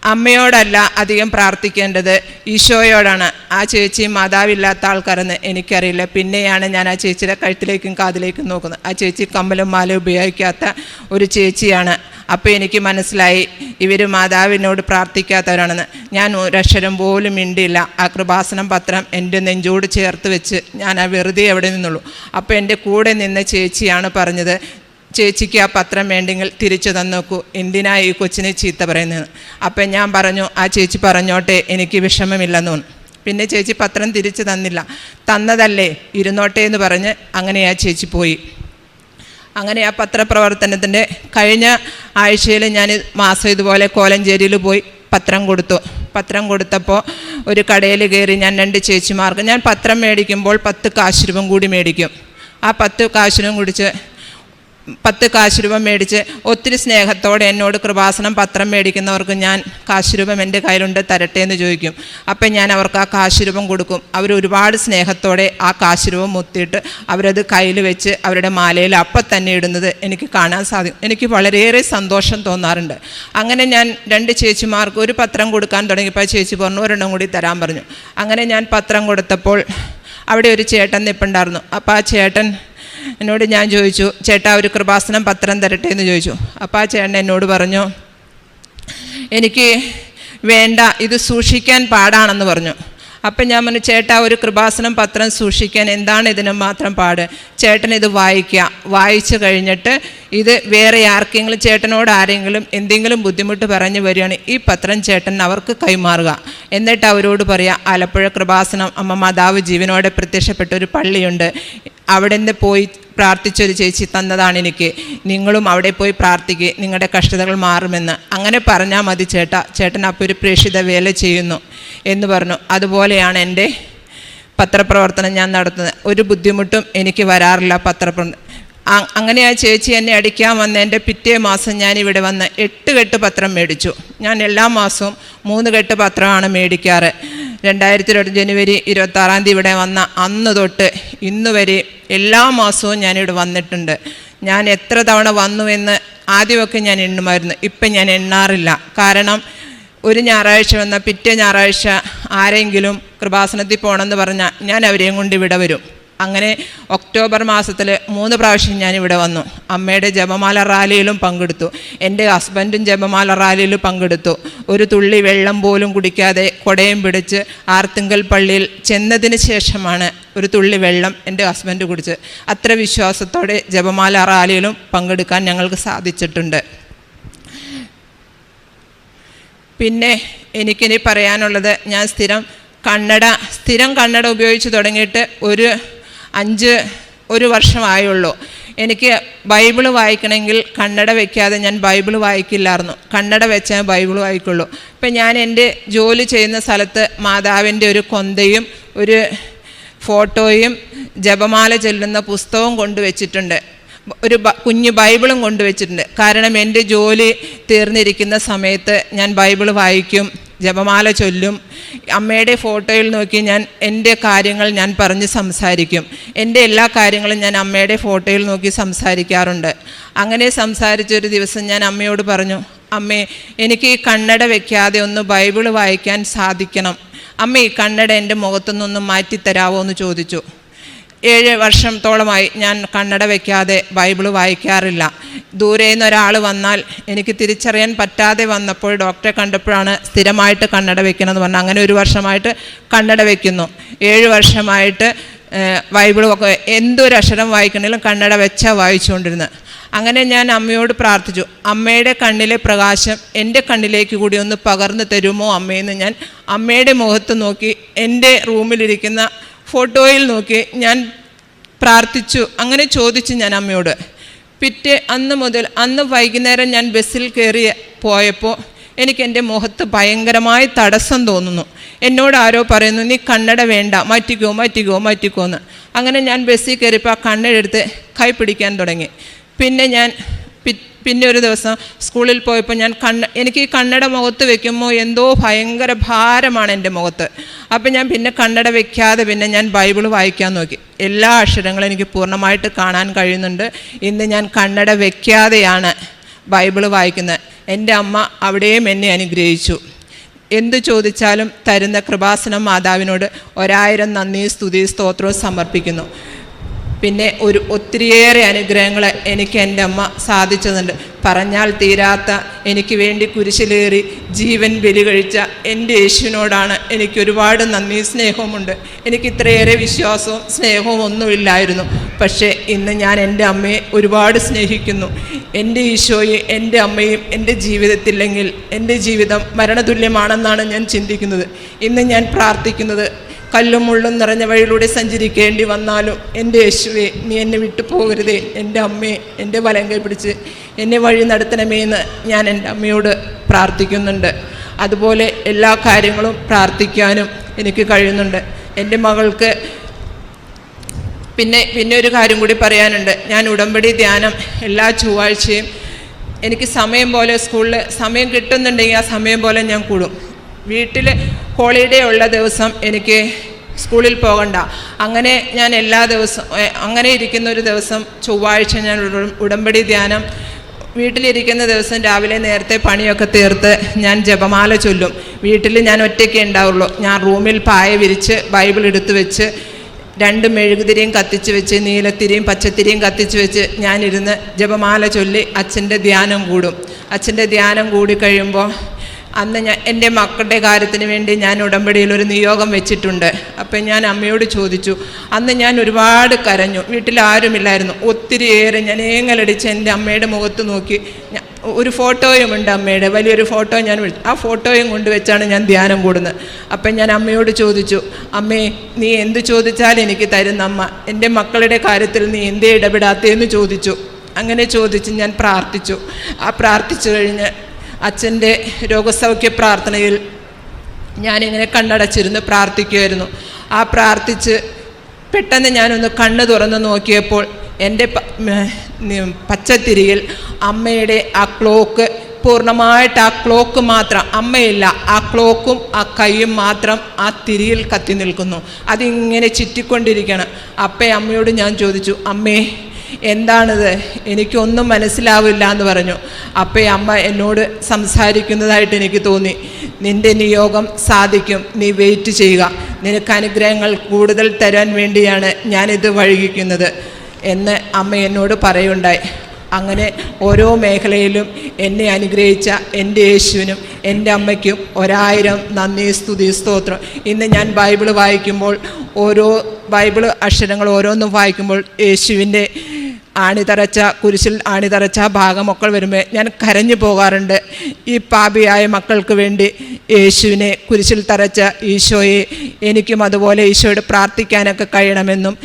D: അമ്മയോടല്ല അധികം പ്രാർത്ഥിക്കേണ്ടത്, ഈശോയോടാണ്. ആ ചേച്ചി മാതാവില്ലാത്ത ആൾക്കാരെന്ന് എനിക്കറിയില്ല. പിന്നെയാണ് ഞാൻ ആ ചേച്ചിയുടെ കഴുത്തിലേക്കും കാതിലേക്കും നോക്കുന്നത്. ആ ചേച്ചി കമ്മലും മാല ഉപയോഗിക്കാത്ത ഒരു ചേച്ചിയാണ്. അപ്പോൾ എനിക്ക് മനസ്സിലായി ഇവർ മാതാവിനോട് പ്രാർത്ഥിക്കാത്തവരാണെന്ന്. ഞാൻ ഒരക്ഷരം പോലും മിണ്ടിയില്ല. ആ കൃപാസനം പത്രം എൻ്റെ നെഞ്ചോട് ചേർത്ത് വെച്ച് ഞാൻ ആ വെറുതെ എവിടെ നിന്നുള്ളൂ. അപ്പോൾ എൻ്റെ കൂടെ നിന്ന ചേച്ചിയാണ് പറഞ്ഞത്, ചേച്ചിക്ക് ആ പത്രം വേണ്ടെങ്കിൽ തിരിച്ചു തന്നോക്കൂ, എന്തിനാ ഈ കൊച്ചിനെ ചീത്ത പറയുന്നത്. അപ്പം ഞാൻ പറഞ്ഞു, ആ ചേച്ചി പറഞ്ഞോട്ടെ, എനിക്ക് വിഷമമില്ലെന്ന് തോന്നുന്നു. പിന്നെ ചേച്ചി പത്രം തിരിച്ചു തന്നില്ല. തന്നതല്ലേ, ഇരുന്നോട്ടെ എന്ന് പറഞ്ഞ് അങ്ങനെ ആ ചേച്ചി പോയി. അങ്ങനെ ആ പത്രപ്രവർത്തനത്തിൻ്റെ കഴിഞ്ഞ ആഴ്ചയിൽ ഞാൻ മാസം ഇതുപോലെ കോലഞ്ചേരിയിൽ പോയി പത്രം കൊടുത്തു. പത്രം കൊടുത്തപ്പോൾ ഒരു കടയിൽ കയറി ഞാൻ 2 ചേച്ചിമാർക്ക്, ഞാൻ പത്രം മേടിക്കുമ്പോൾ 10 കാശ് രൂപ കൂടി മേടിക്കും. ആ 10 കാശ് രൂപ കുടിച്ച് 10 കാശ് രൂപ മേടിച്ച് ഒത്തിരി സ്നേഹത്തോടെ എന്നോട് കൃപാസനം പത്രം മേടിക്കുന്നവർക്ക് ഞാൻ കാശ് രൂപം എൻ്റെ കയ്യിലുണ്ട് തരട്ടെ എന്ന് ചോദിക്കും. അപ്പം ഞാൻ അവർക്ക് ആ കാശ് രൂപം കൊടുക്കും. അവർ ഒരുപാട് സ്നേഹത്തോടെ ആ കാശ് രൂപം മുത്തിയിട്ട് അവരത് കയ്യിൽ വെച്ച് അവരുടെ മാലയിൽ അപ്പം തന്നെ ഇടുന്നത് എനിക്ക് കാണാൻ സാധിക്കും. എനിക്ക് വളരെയേറെ സന്തോഷം തോന്നാറുണ്ട്. അങ്ങനെ ഞാൻ 2 ചേച്ചിമാർക്ക് ഒരു പത്രം കൊടുക്കാൻ തുടങ്ങിയപ്പോൾ ചേച്ചി പറഞ്ഞു ഒരെണ്ണം കൂടി തരാൻ പറഞ്ഞു. അങ്ങനെ ഞാൻ പത്രം കൊടുത്തപ്പോൾ അവിടെ ഒരു ചേട്ടൻ നിൽപ്പുണ്ടായിരുന്നു. അപ്പോൾ ആ ചേട്ടൻ എന്നോട് ഞാൻ ചോദിച്ചു, ചേട്ടാ ഒരു കൃപാസനം പത്രം തരട്ടെ എന്ന് ചോദിച്ചു. അപ്പോൾ ആ ചേട്ടൻ എന്നോട് പറഞ്ഞു, എനിക്ക് വേണ്ട, ഇത് സൂക്ഷിക്കാൻ പാടാണെന്ന് പറഞ്ഞു. അപ്പം ഞാൻ പറഞ്ഞു, ചേട്ടാ ഒരു കൃപാസനം പത്രം സൂക്ഷിക്കാൻ എന്താണ് ഇതിന് മാത്രം പാട്? ചേട്ടൻ ഇത് വായിക്കുക, വായിച്ചു കഴിഞ്ഞിട്ട് ഇത് വേറെ ആർക്കെങ്കിലും ചേട്ടനോട് ആരെങ്കിലും എന്തെങ്കിലും ബുദ്ധിമുട്ട് പറഞ്ഞു വരികയാണ് ഈ പത്രം ചേട്ടൻ അവർക്ക് കൈമാറുക. എന്നിട്ട് അവരോട് പറയുക, ആലപ്പുഴ കൃപാസനം അമ്മ മാതാവ് ജീവനോടെ പ്രത്യക്ഷപ്പെട്ട ഒരു പള്ളിയുണ്ട്, അവിടെ നിന്ന് പോയി പ്രാർത്ഥിച്ചൊരു ചേച്ചി തന്നതാണ് എനിക്ക്, നിങ്ങളും അവിടെ പോയി പ്രാർത്ഥിക്കുക, നിങ്ങളുടെ കഷ്ടതകൾ മാറുമെന്ന്. അങ്ങനെ പറഞ്ഞാൽ മതി ചേട്ടൻ അപ്പോൾ ഒരു പ്രേക്ഷിത വേല ചെയ്യുന്നു എന്ന് പറഞ്ഞു. അതുപോലെയാണ് എൻ്റെ പത്രപ്രവർത്തനം ഞാൻ നടത്തുന്നത്. ഒരു ബുദ്ധിമുട്ടും എനിക്ക് വരാറില്ല പത്രപ്രവർത്തനം. അങ്ങനെ ആ ചേച്ചി എന്നെ അടിക്കാൻ വന്ന് എൻ്റെ പിറ്റേ മാസം ഞാനിവിടെ വന്ന് 8 കെട്ട് പത്രം മേടിച്ചു. ഞാൻ എല്ലാ മാസവും 3 കെട്ട് പത്രമാണ് മേടിക്കാറ്. 2002 ജനുവരി 26 ഇവിടെ വന്ന അന്ന് തൊട്ട് ഇന്ന് വരെ എല്ലാ മാസവും ഞാനിവിടെ വന്നിട്ടുണ്ട്. ഞാൻ എത്ര തവണ വന്നു എന്ന് ആദ്യമൊക്കെ ഞാൻ എണ്ണുമായിരുന്നു, ഇപ്പം ഞാൻ എണ്ണാറില്ല. കാരണം ഒരു ഞായറാഴ്ച വന്ന പിറ്റേ ഞായറാഴ്ച ആരെങ്കിലും കൃപാസനത്തിൽ പോകണമെന്ന് പറഞ്ഞാൽ ഞാൻ അവരെയും കൊണ്ട് ഇവിടെ വരും. അങ്ങനെ ഒക്ടോബർ മാസത്തിൽ 3 പ്രാവശ്യം ഞാനിവിടെ വന്നു. അമ്മയുടെ ജപമാല റാലിയിലും പങ്കെടുത്തു, എൻ്റെ ഹസ്ബൻഡും ജപമാല റാലിയിൽ പങ്കെടുത്തു. ഒരു തുള്ളി വെള്ളം പോലും കുടിക്കാതെ കുടയും പിടിച്ച് ആർത്തിങ്കൽ പള്ളിയിൽ ചെന്നതിന് ശേഷമാണ് ഒരു തുള്ളി വെള്ളം എൻ്റെ ഹസ്ബൻഡ് കുടിച്ച്. അത്ര വിശ്വാസത്തോടെ ജപമാല റാലിയിലും പങ്കെടുക്കാൻ ഞങ്ങൾക്ക് സാധിച്ചിട്ടുണ്ട്. പിന്നെ എനിക്കിനി പറയാനുള്ളത്, ഞാൻ സ്ഥിരം കന്നഡ ഉപയോഗിച്ച് തുടങ്ങിയിട്ട് ഒരു വർഷമായുള്ളൂ. എനിക്ക് ബൈബിള് വായിക്കണമെങ്കിൽ കന്നഡ വയ്ക്കാതെ ഞാൻ ബൈബിള് വായിക്കില്ലായിരുന്നു. കന്നഡ വെച്ചാൽ ബൈബിള് വായിക്കുള്ളൂ. ഇപ്പം ഞാൻ എൻ്റെ ജോലി ചെയ്യുന്ന സ്ഥലത്ത് മാതാവിൻ്റെ ഒരു കൊന്തയും ഒരു ഫോട്ടോയും ജപമാല ചൊല്ലുന്ന പുസ്തകവും കൊണ്ടുവച്ചിട്ടുണ്ട്, ഒരു കുഞ്ഞ് ബൈബിളും കൊണ്ടുവച്ചിട്ടുണ്ട്. കാരണം എൻ്റെ ജോലി തീർന്നിരിക്കുന്ന സമയത്ത് ഞാൻ ബൈബിള് വായിക്കും, ജപമാല ചൊല്ലും. അമ്മയുടെ ഫോട്ടോയിൽ നോക്കി ഞാൻ എൻ്റെ കാര്യങ്ങൾ ഞാൻ പറഞ്ഞ് സംസാരിക്കും. എൻ്റെ എല്ലാ കാര്യങ്ങളും ഞാൻ അമ്മയുടെ ഫോട്ടോയിൽ നോക്കി സംസാരിക്കാറുണ്ട്. അങ്ങനെ സംസാരിച്ചൊരു ദിവസം ഞാൻ അമ്മയോട് പറഞ്ഞു, അമ്മേ എനിക്ക് ഈ കന്നഡ വയ്ക്കാതെ ഒന്ന് ബൈബിള് വായിക്കാൻ സാധിക്കണം, അമ്മ ഈ കന്നഡ എൻ്റെ മുഖത്തുനിന്നൊന്ന് മാറ്റിത്തരാമോ എന്ന് ചോദിച്ചു. 7 വർഷത്തോളമായി ഞാൻ കന്നഡ വയ്ക്കാതെ ബൈബിള് വായിക്കാറില്ല. ദൂരെ നിന്ന് ഒരാൾ വന്നാൽ എനിക്ക് തിരിച്ചറിയാൻ പറ്റാതെ വന്നപ്പോൾ ഡോക്ടറെ കണ്ടപ്പോഴാണ് സ്ഥിരമായിട്ട് കന്നഡ വയ്ക്കണമെന്ന് പറഞ്ഞത്. അങ്ങനെ 1 വർഷമായിട്ട് കന്നഡ വയ്ക്കുന്നു. 7 വർഷമായിട്ട് ബൈബിളൊക്കെ എന്തൊരു അക്ഷരം വായിക്കണമെങ്കിലും കന്നഡ വെച്ചാൽ വായിച്ചുകൊണ്ടിരുന്നത്. അങ്ങനെ ഞാൻ അമ്മയോട് പ്രാർത്ഥിച്ചു, അമ്മയുടെ കണ്ണിലെ പ്രകാശം എൻ്റെ കണ്ണിലേക്ക് കൂടി ഒന്ന് പകർന്നു തരുമോ അമ്മയെന്ന് ഞാൻ അമ്മയുടെ മുഖത്ത് നോക്കി എൻ്റെ റൂമിലിരിക്കുന്ന ഫോട്ടോയിൽ നോക്കി ഞാൻ പ്രാർത്ഥിച്ചു. അങ്ങനെ ചോദിച്ചു ഞാൻ അമ്മയോട്. അന്ന് വൈകുന്നേരം ഞാൻ ബസ്സിൽ കയറി പോയപ്പോൾ എനിക്ക് എൻ്റെ മുഖത്ത് ഭയങ്കരമായ തടസ്സം തോന്നുന്നു. എന്നോട് ആരോ പറയുന്നു, നീ കന്നഡ വേണ്ട, മാറ്റിക്കോ എന്ന്. അങ്ങനെ ഞാൻ ബസ്സിൽ കയറിയപ്പോൾ ആ കണ്ണെടുത്ത് കൈ പിടിക്കാൻ തുടങ്ങി. പിന്നെ ഒരു ദിവസം സ്കൂളിൽ പോയപ്പോൾ എനിക്ക് ഈ കന്നഡ മുഖത്ത് വെക്കുമ്പോൾ എന്തോ ഭയങ്കര ഭാരമാണ് എൻ്റെ മുഖത്ത്. അപ്പം ഞാൻ പിന്നെ കന്നഡ വെക്കാതെ ഞാൻ ബൈബിള് വായിക്കാൻ നോക്കി. എല്ലാ അക്ഷരങ്ങളും എനിക്ക് പൂർണ്ണമായിട്ട് കാണാൻ കഴിയുന്നുണ്ട്. ഇന്ന് ഞാൻ കന്നഡ വെക്കാതെയാണ് ബൈബിള് വായിക്കുന്നത്. എൻ്റെ അമ്മ അവിടെയും എന്നെ അനുഗ്രഹിച്ചു. എന്തു ചോദിച്ചാലും തരുന്ന കൃപാസനം മാതാവിനോട് 1000 നന്ദി സ്തുതി സ്തോത്രവും സമർപ്പിക്കുന്നു. പിന്നെ ഒത്തിരിയേറെ അനുഗ്രഹങ്ങൾ എനിക്ക് എൻ്റെ അമ്മ സാധിച്ചതുണ്ട്. പറഞ്ഞാൽ തീരാത്ത, എനിക്ക് വേണ്ടി കുരിശിലേറി ജീവൻ ബലി കഴിച്ച എൻ്റെ യേശുവിനോടാണ് എനിക്ക് ഒരുപാട് നന്ദി സ്നേഹവുമുണ്ട്. എനിക്ക് ഇത്രയേറെ വിശ്വാസവും സ്നേഹവും ഒന്നുമില്ലായിരുന്നു. പക്ഷേ ഇന്ന് ഞാൻ എൻ്റെ അമ്മയെ ഒരുപാട് സ്നേഹിക്കുന്നു. എൻ്റെ ഈശോയെ എൻ്റെ അമ്മയും എൻ്റെ ജീവിതത്തില്ലെങ്കിൽ എൻ്റെ ജീവിതം മരണതുല്യമാണെന്നാണ് ഞാൻ ചിന്തിക്കുന്നത്. ഇന്ന് ഞാൻ പ്രാർത്ഥിക്കുന്നത്, കല്ലും മുള്ളും നിറഞ്ഞ വഴിയിലൂടെ സഞ്ചരിക്കേണ്ടി വന്നാലും എൻ്റെ യേശുവേ നീ എന്നെ വിട്ടു പോകരുതേ, എൻ്റെ അമ്മയെ എൻ്റെ വലം കൈ പിടിച്ച് എന്നെ വഴി നടത്തണമേ എന്ന് ഞാൻ എൻ്റെ അമ്മയോട് പ്രാർത്ഥിക്കുന്നുണ്ട്. അതുപോലെ എല്ലാ കാര്യങ്ങളും പ്രാർത്ഥിക്കാനും എനിക്ക് കഴിയുന്നുണ്ട്. എൻ്റെ മകൾക്ക് പിന്നെ ഒരു കാര്യം കൂടി പറയാനുണ്ട്. ഞാൻ ഉടമ്പടി ധ്യാനം എല്ലാ ചൊവ്വാഴ്ചയും എനിക്ക് സമയം പോലെ സ്കൂളിൽ സമയം കിട്ടുന്നുണ്ടെങ്കിൽ ആ സമയം പോലെ ഞാൻ കൂടും. വീട്ടിൽ ഹോളിഡേ ഉള്ള ദിവസം എനിക്ക് സ്കൂളിൽ പോകണ്ട. അങ്ങനെ ഞാൻ എല്ലാ ദിവസവും അങ്ങനെ ഇരിക്കുന്ന ഒരു ദിവസം ചൊവ്വാഴ്ച ഞാൻ ഉടമ്പടി ധ്യാനം വീട്ടിലിരിക്കുന്ന ദിവസം രാവിലെ നേരത്തെ പണിയൊക്കെ തീർത്ത് ഞാൻ ജപമാല ചൊല്ലും. വീട്ടിൽ ഞാൻ ഒറ്റയ്ക്കേ ഉണ്ടാവുള്ളൂ. ഞാൻ റൂമിൽ പായ വിരിച്ച് ബൈബിൾ എടുത്തു വെച്ച് 2 മെഴുകുതിരിയും കത്തിച്ച് വെച്ച് നീലത്തിരിയും പച്ചത്തിരിയും കത്തിച്ച് വെച്ച് ഞാനിരുന്ന് ജപമാല ചൊല്ലി അച്ഛൻ്റെ ധ്യാനം കൂടും. അച്ഛൻ്റെ ധ്യാനം കൂടി കഴിയുമ്പോൾ അന്ന് എൻ്റെ മക്കളുടെ കാര്യത്തിന് വേണ്ടി ഞാൻ ഉടമ്പടിയിൽ ഒരു നിയോഗം വെച്ചിട്ടുണ്ട്. അപ്പം ഞാൻ അമ്മയോട് ചോദിച്ചു. അന്ന് ഞാൻ ഒരുപാട് കരഞ്ഞു. വീട്ടിൽ ആരുമില്ലായിരുന്നു. ഒത്തിരിയേറെ ഞാൻ ഏങ്ങലടിച്ച് എൻ്റെ അമ്മയുടെ മുഖത്ത് നോക്കി. ഒരു ഫോട്ടോയുമുണ്ട് അമ്മയുടെ, വലിയൊരു ഫോട്ടോ ഞാൻ വിളിച്ചു. ആ ഫോട്ടോയും കൊണ്ടുവച്ചാണ് ഞാൻ ധ്യാനം കൂടുന്നത്. അപ്പം ഞാൻ അമ്മയോട് ചോദിച്ചു, അമ്മേ നീ എന്ത് ചോദിച്ചാലും എനിക്ക് തരുന്ന അമ്മ, എൻ്റെ മക്കളുടെ കാര്യത്തിൽ നീ എന്തേ ഇടപെടാത്തതെന്ന് ചോദിച്ചു. അങ്ങനെ ചോദിച്ച് ഞാൻ പ്രാർത്ഥിച്ചു. ആ പ്രാർത്ഥിച്ചു കഴിഞ്ഞ് അച്ഛൻ്റെ രോഗസൗഖ്യ പ്രാർത്ഥനയിൽ ഞാനിങ്ങനെ കണ്ണടച്ചിരുന്ന് പ്രാർത്ഥിക്കുമായിരുന്നു. ആ പ്രാർത്ഥിച്ച് പെട്ടെന്ന് ഞാനൊന്ന് കണ്ണ് തുറന്ന് നോക്കിയപ്പോൾ എൻ്റെ പച്ചത്തിരിയിൽ അമ്മയുടെ ആ ക്ലോക്ക് പൂർണ്ണമായിട്ട്, ആ ക്ലോക്ക് മാത്രം, അമ്മയില്ല, ആ ക്ലോക്കും ആ കൈയും മാത്രം ആ തിരിയിൽ കത്തി നിൽക്കുന്നു. അതിങ്ങനെ ചുറ്റിക്കൊണ്ടിരിക്കണം. അപ്പം അമ്മയോട് ഞാൻ ചോദിച്ചു, അമ്മേ എന്താണിത്, എനിക്കൊന്നും മനസ്സിലാവില്ല എന്ന് പറഞ്ഞു. അപ്പം അമ്മ എന്നോട് സംസാരിക്കുന്നതായിട്ട് എനിക്ക് തോന്നി. നിൻ്റെ നിയോഗം സാധിക്കും, നീ വെയിറ്റ് ചെയ്യുക, നിനക്ക് അനുഗ്രഹങ്ങൾ കൂടുതൽ തരാൻ വേണ്ടിയാണ് ഞാനിത് വൈകിക്കുന്നത് എന്ന് അമ്മ എന്നോട് പറയുണ്ടായി. അങ്ങനെ ഓരോ മേഖലയിലും എന്നെ അനുഗ്രഹിച്ച എൻ്റെ യേശുവിനും എൻ്റെ അമ്മയ്ക്കും 1000 നന്ദി, സ്തുതി, സ്തോത്രം. ഇന്ന് ഞാൻ ബൈബിൾ വായിക്കുമ്പോൾ, ഓരോ ബൈബിൾ അക്ഷരങ്ങൾ ഓരോന്നും വായിക്കുമ്പോൾ യേശുവിൻ്റെ കുരിശിൽ ആണിതറച്ച ഭാഗമൊക്കെ വരുമ്പോൾ ഞാൻ കരഞ്ഞു പോകാറുണ്ട്. ഈ പാപിയായ മക്കൾക്ക് വേണ്ടി യേശുവിനെ കുരിശിൽ തറച്ച ഈശോയെ എനിക്കും അതുപോലെ ഈശോയോട് പ്രാർത്ഥിക്കാനൊക്കെ കഴിയണമെന്നും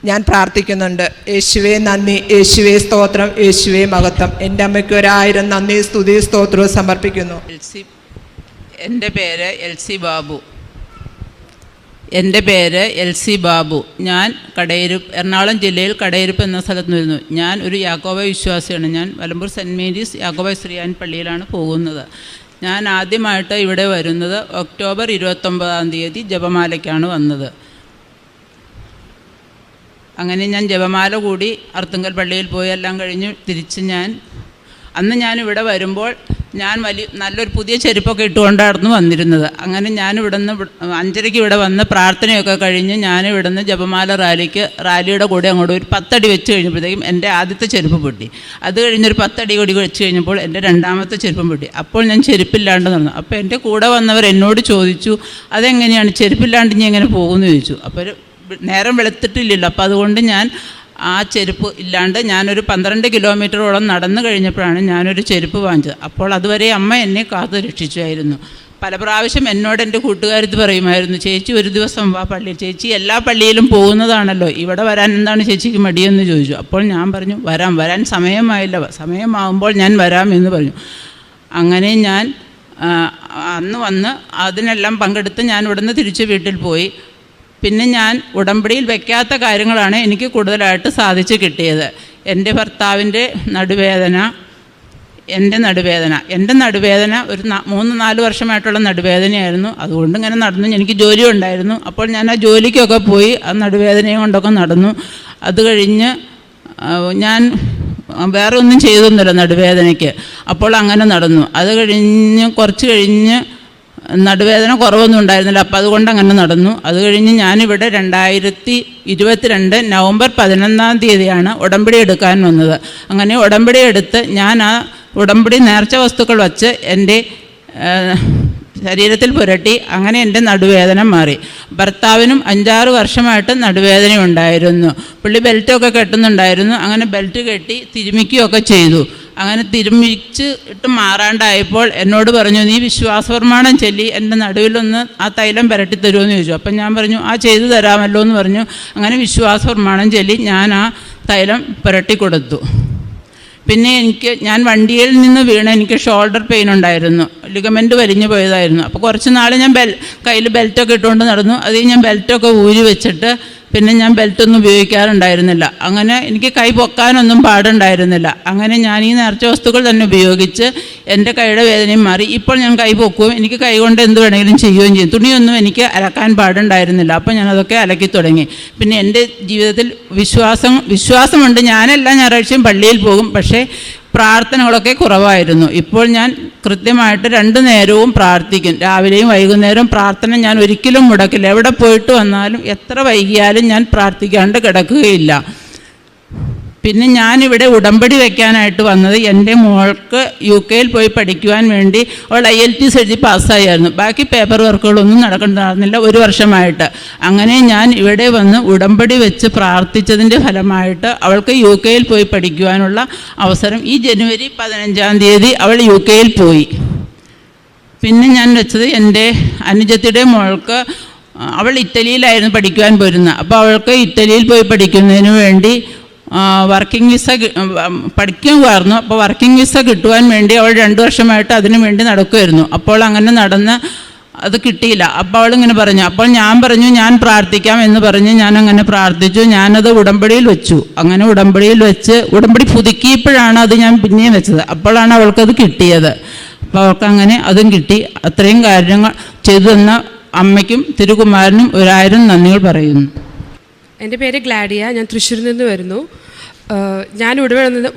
D: ഞാൻ പ്രാർത്ഥിക്കുന്നുണ്ട്. യേശുവേ നന്ദി, യേശുവേ സ്തോത്രം, യേശുവേ മഹത്വം. എൻ്റെ അമ്മയ്ക്ക് 1000 നന്ദി, സ്തുതി, സ്തോത്രവും സമർപ്പിക്കുന്നു.
E: എൻ്റെ പേര് എൽ സി ബാബു. ഞാൻ എറണാകുളം ജില്ലയിൽ കടയിരുപ്പ് എന്ന സ്ഥലത്ത് വരുന്നു. ഞാൻ ഒരു യാക്കോബ വിശ്വാസിയാണ്. ഞാൻ വലമ്പൂർ സെൻറ്റ് മേരീസ് യാക്കോബ ശ്രീയാൻ പള്ളിയിലാണ് പോകുന്നത്. ഞാൻ ആദ്യമായിട്ട് ഇവിടെ വരുന്നത് ഒക്ടോബർ 29 ജപമാലയ്ക്കാണ് വന്നത്. അങ്ങനെ ഞാൻ ജപമാല കൂടി അർത്തുങ്കൽ പള്ളിയിൽ പോയി എല്ലാം കഴിഞ്ഞ് തിരിച്ച് അന്ന് ഞാനിവിടെ വരുമ്പോൾ ഞാൻ നല്ലൊരു പുതിയ ചെരുപ്പൊക്കെ ഇട്ടുകൊണ്ടായിരുന്നു വന്നിരുന്നത്. അങ്ങനെ ഞാനിവിടുന്ന് 5:30 ഇവിടെ വന്ന് പ്രാർത്ഥനയൊക്കെ കഴിഞ്ഞ് ഞാനിവിടുന്ന് ജപമാല റാലിയുടെ കൂടെ അങ്ങോട്ട് ഒരു 10 അടി വെച്ച് കഴിഞ്ഞപ്പോഴത്തേക്കും എൻ്റെ ആദ്യത്തെ ചെരുപ്പ് പൊട്ടി. അത് കഴിഞ്ഞൊരു 10 അടി കൂടി വെച്ച് കഴിഞ്ഞപ്പോൾ എൻ്റെ രണ്ടാമത്തെ ചെരുപ്പും പൊട്ടി. അപ്പോൾ ഞാൻ ചെരുപ്പില്ലാണ്ട് നടന്നു. അപ്പോൾ എൻ്റെ കൂടെ വന്നവർ എന്നോട് ചോദിച്ചു, അതെങ്ങനെയാണ് ചെരുപ്പില്ലാണ്ട് ഇനി എങ്ങനെ പോകുമെന്ന് ചോദിച്ചു. അപ്പോൾ നേരം വെളുത്തിട്ടില്ലല്ലോ. അപ്പോൾ അതുകൊണ്ട് ഞാൻ ആ ചെരുപ്പ് ഇല്ലാണ്ട് ഞാനൊരു 12 കിലോമീറ്ററോളം നടന്നു കഴിഞ്ഞപ്പോഴാണ് ഞാനൊരു ചെരുപ്പ് വാങ്ങിച്ചത്. അപ്പോൾ അതുവരെ അമ്മ എന്നെ കാത്തു രക്ഷിച്ചായിരുന്നു. പല പ്രാവശ്യം എന്നോട് എൻ്റെ കൂട്ടുകാരത്ത് പറയുമായിരുന്നു, ചേച്ചി ഒരു ദിവസം വാ പള്ളിയിൽ, ചേച്ചി എല്ലാ പള്ളിയിലും പോകുന്നതാണല്ലോ, ഇവിടെ വരാൻ എന്താണ് ചേച്ചിക്ക് മടിയെന്ന് ചോദിച്ചു. അപ്പോൾ ഞാൻ പറഞ്ഞു വരാൻ സമയമായില്ല, സമയമാകുമ്പോൾ ഞാൻ വരാം എന്ന് പറഞ്ഞു. അങ്ങനെ ഞാൻ അന്ന് വന്ന് അതിനെല്ലാം പങ്കെടുത്ത് ഞാൻ ഇവിടുന്ന് തിരിച്ച് വീട്ടിൽ പോയി. പിന്നെ ഞാൻ ഉടമ്പടിയിൽ വയ്ക്കാത്ത കാര്യങ്ങളാണ് എനിക്ക് കൂടുതലായിട്ട് സാധിച്ചു കിട്ടിയത്. എൻ്റെ ഭർത്താവിൻ്റെ നടുവേദന, എൻ്റെ നടുവേദന ഒരു 3-4 വർഷമായിട്ടുള്ള നടുവേദനയായിരുന്നു. അതുകൊണ്ട് ഇങ്ങനെ നടന്നു. എനിക്ക് ജോലി ഉണ്ടായിരുന്നു. അപ്പോൾ ഞാൻ ആ ജോലിക്കൊക്കെ പോയി ആ നടുവേദനയും കൊണ്ടൊക്കെ നടന്നു. അത് കഴിഞ്ഞ് ഞാൻ വേറെ ഒന്നും ചെയ്തൊന്നുമില്ല നടുവേദനയ്ക്ക്. അപ്പോൾ അങ്ങനെ നടന്നു. അത് കുറച്ച് കഴിഞ്ഞ് നടുവേദന കുറവൊന്നും ഉണ്ടായിരുന്നില്ല. അപ്പോൾ അതുകൊണ്ട് അങ്ങനെ നടന്നു. അത് കഴിഞ്ഞ് ഞാനിവിടെ 2022 നവംബർ 11 ഉടമ്പടി എടുക്കാൻ വന്നത്. അങ്ങനെ ഉടമ്പടി എടുത്ത് ഞാൻ ആ ഉടമ്പടി നേർച്ച വസ്തുക്കൾ വച്ച് എൻ്റെ ശരീരത്തിൽ പുരട്ടി. അങ്ങനെ എൻ്റെ നടുവേദന മാറി. ഭർത്താവിനും 5-6 വർഷമായിട്ട് നടുവേദന ഉണ്ടായിരുന്നു. പുള്ളി ബെൽറ്റൊക്കെ കെട്ടുന്നുണ്ടായിരുന്നു. അങ്ങനെ ബെൽറ്റ് കെട്ടി തിരുമിക്കുകയൊക്കെ ചെയ്തു. അങ്ങനെ തിരുമിച്ച് ഇട്ട് മാറാണ്ടായപ്പോൾ എന്നോട് പറഞ്ഞു, നീ വിശ്വാസപ്രമാണം ചൊല്ലി എൻ്റെ നടുവിലൊന്ന് ആ തൈലം പുരട്ടി തരുമെന്ന് ചോദിച്ചു. അപ്പം ഞാൻ പറഞ്ഞു ചെയ്തു തരാമല്ലോ എന്ന് പറഞ്ഞു. അങ്ങനെ വിശ്വാസപ്രമാണം ചൊല്ലി ഞാൻ ആ തൈലം പുരട്ടി കൊടുത്തു. പിന്നെ ഞാൻ വണ്ടിയിൽ നിന്ന് വീണ് എനിക്ക് ഷോൾഡർ പെയിൻ ഉണ്ടായിരുന്നു, ലിഗമെൻറ്റ് വലിഞ്ഞു പോയതായിരുന്നു. അപ്പോൾ കുറച്ച് നാൾ ഞാൻ കയ്യിൽ ബെൽറ്റൊക്കെ ഇട്ടുകൊണ്ട് നടന്നു. അത് ഞാൻ ബെൽറ്റൊക്കെ ഊരി വെച്ചിട്ട് പിന്നെ ഞാൻ ബെൽറ്റൊന്നും ഉപയോഗിക്കാറുണ്ടായിരുന്നില്ല. അങ്ങനെ എനിക്ക് കൈ പൊക്കാനൊന്നും പാടുണ്ടായിരുന്നില്ല. അങ്ങനെ ഞാൻ ഈ നേർച്ച വസ്തുക്കൾ തന്നെ ഉപയോഗിച്ച് എൻ്റെ കൈയുടെ വേദനയും മാറി. ഇപ്പോൾ ഞാൻ കൈ പൊക്കുകയും എനിക്ക് കൈ കൊണ്ട് എന്ത് വേണമെങ്കിലും ചെയ്യുകയും ചെയ്യും. തുണിയൊന്നും എനിക്ക് അലക്കാൻ പാടുണ്ടായിരുന്നില്ല. അപ്പോൾ ഞാനതൊക്കെ അലക്കി തുടങ്ങി. പിന്നെ എൻ്റെ ജീവിതത്തിൽ വിശ്വാസമുണ്ട്. ഞാനെല്ലാ ഞായറാഴ്ചയും പള്ളിയിൽ പോകും. പക്ഷേ പ്രാർത്ഥനകളൊക്കെ കുറവായിരുന്നു. ഇപ്പോൾ ഞാൻ കൃത്യമായിട്ട് 2 നേരവും പ്രാർത്ഥിക്കും. രാവിലെയും വൈകുന്നേരവും പ്രാർത്ഥന ഞാൻ ഒരിക്കലും മുടക്കില്ല. എവിടെ പോയിട്ട് വന്നാലും എത്ര വൈകിയാലും ഞാൻ പ്രാർത്ഥിക്കാണ്ട് കിടക്കുകയില്ല. പിന്നെ ഞാനിവിടെ ഉടമ്പടി വെക്കാനായിട്ട് വന്നത് എൻ്റെ മോൾക്ക് UK പോയി പഠിക്കുവാൻ വേണ്ടി. അവൾ IELTS എഴുതി പാസ്സായിരുന്നു. ബാക്കി പേപ്പർ വർക്കുകളൊന്നും നടക്കുന്നുണ്ടായിരുന്നില്ല 1 വർഷമായിട്ട്. അങ്ങനെ ഞാൻ ഇവിടെ വന്ന് ഉടമ്പടി വെച്ച് പ്രാർത്ഥിച്ചതിൻ്റെ ഫലമായിട്ട് അവൾക്ക് UK പോയി പഠിക്കുവാനുള്ള അവസരം ഈ ജനുവരി 15-ാം തീയതി അവൾ UK പോയി. പിന്നെ ഞാൻ വെച്ചത് എൻ്റെ അനുജത്തിയുടെ മോൾക്ക്, അവൾ ഇറ്റലിയിലായിരുന്നു പഠിക്കുവാൻ പോരുന്നത്. അപ്പോൾ അവൾക്ക് ഇറ്റലിയിൽ പോയി പഠിക്കുന്നതിന് വേണ്ടി വർക്കിംഗ് വിസ പഠിക്കുമായിരുന്നു. അപ്പോൾ വർക്കിംഗ് വിസ കിട്ടുവാൻ വേണ്ടി അവൾ 2 വർഷമായിട്ട് അതിനു വേണ്ടി നടക്കുമായിരുന്നു. അപ്പോൾ അങ്ങനെ നടന്ന് അത് കിട്ടിയില്ല. അപ്പോൾ അവളിങ്ങനെ പറഞ്ഞു. അപ്പോൾ ഞാൻ പറഞ്ഞു ഞാൻ പ്രാർത്ഥിക്കാം എന്ന് പറഞ്ഞ് ഞാൻ അങ്ങനെ പ്രാർത്ഥിച്ചു. ഞാനത് ഉടമ്പടിയിൽ വെച്ചു. അങ്ങനെ ഉടമ്പടിയിൽ വെച്ച് ഉടമ്പടി പുതുക്കിയപ്പോഴാണ് അത് ഞാൻ പിന്നെയും വെച്ചത്. അപ്പോഴാണ് അവൾക്കത് കിട്ടിയത്. അപ്പോൾ അവൾക്ക് അങ്ങനെ അതും കിട്ടി. അത്രയും കാര്യങ്ങൾ ചെയ്തു തന്ന അമ്മയ്ക്കും തിരുകുമാരനും 1000 നന്ദികൾ പറയുന്നു.
F: എൻ്റെ പേര് ഗ്ലാഡിയ. ഞാൻ തൃശ്ശൂരിൽ നിന്ന് വരുന്നു. ഞാൻ ഇവിടെ നിന്ന്